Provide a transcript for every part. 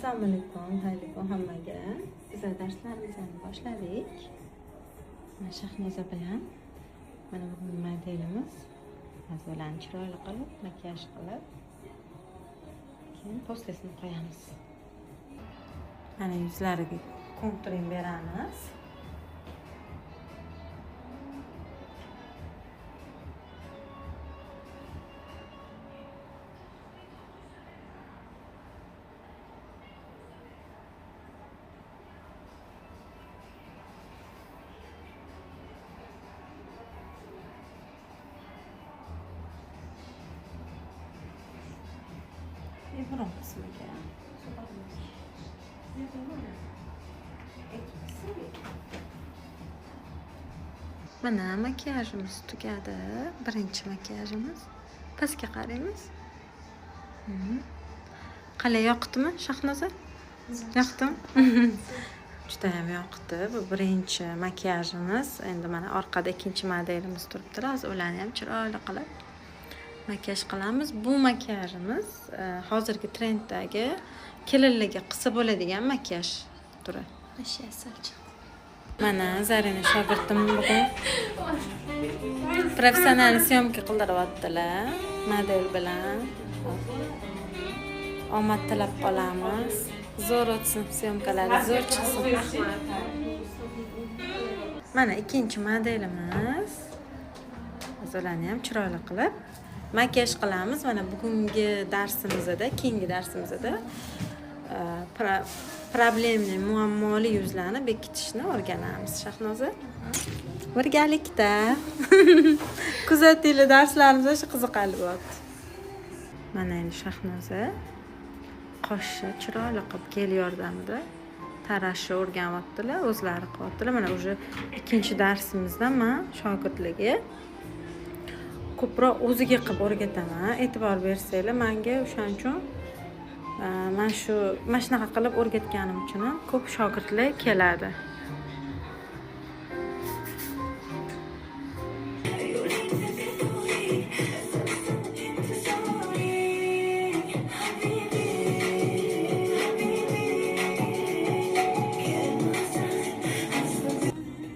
Assalomu alaykum, xayrli hammaga. Biz darslarimizni boshladik. Mana Shahnoza bilan mana bugun modelimiz mazalani chiroyli qilib, makiyaj qilib, keyin postesini qo'yamiz. Mana yuzlariga konturing beramiz. Burun kısmıga mana makiyajimiz tugadi. Birinchi makiyajimiz. Pastga qaraymiz. Qalay, yoqdimi Shahnoza? Yoqdimi? Juda ham yoqdi. Bu birinchi makiyajimiz. Endi mana orqada ikkinchi modelimiz turibdi. Hozir ularni ham chiroyli qilib makiyaj qilamiz. Bu makiyajimiz hozirgi trenddagi kelinlarga qilsa bo'ladigan makiyaj turi. Mana Zarina shogirdim bugun professional syomka qildiryaptilar model bilan. Omad tilab qolamiz. Zo'r o'tsin syomkalari, zo'r chiqsin. Mana ikkinchi modelimiz. Ularni ham chiroyli qilib makiyaj qilamiz. Mana bugungi darsimizda, keyingi darsimizda problemli, muammoli yuzlarni bekitishni o'rganamiz. Shahnoza, birgalikda kuzatinglar, darslarimiz shu qiziqarli bo'ldi. Mana endi Shahnoza qoshni chiroyli qilib gel yordamida tarashni o'rganyaptilar, o'zlari qilyaptilar. Mana o'sha ikkinchi darsimizda men shogirdlarga ko'proq o'ziga qilib o'rgataman. E'tibor bersanglar, menga o'shaning uchun mana shunaqa qilib o'rgatganim uchun ham ko'p shogirdlar keladi.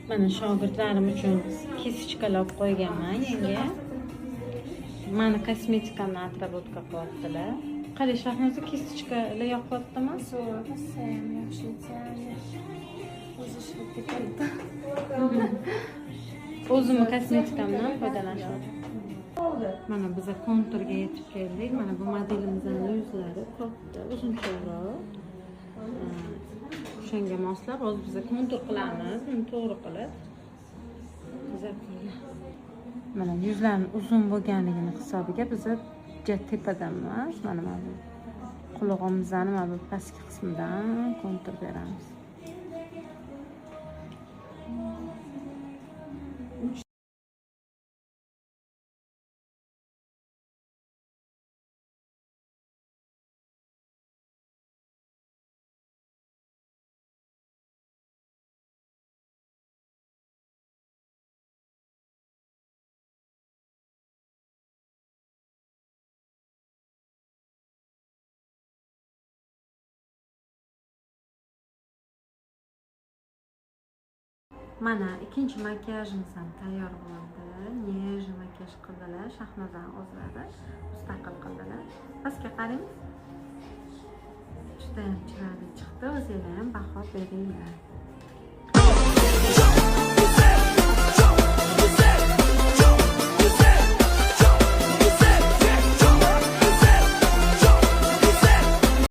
Mana shogirdlarim uchun kisichkalab qo'yganman yanga. Mani kosmetikamni atrobotka qilyaptilar. Qalay Shahnoza, kisichkalar yoqyaptimi? O'zimni kosmetikamdan foydalanishyapti. Mana biz konturga yetib keldik. Mana bu modelimizning yuzlari katta, uzunchoqroq. O'shanga moslab hozir biz kontur qilamiz, buni to'g'ri qilib. Mana yuzlarning uzun bo'lganligini hisobiga biz tepadan emas, mana bu qulog'imizning mana bu pastki qismidan kontur beramiz. Mana ikkinchi makiyajimiz ham tayyor bo'ldi. Nej makiyaj qildilar, Shahnozani o'zlari mustaqil qildilar. Pastga qarang. Juda ham chiroyli chiqdi. O'zingizlar ham baho beringlar.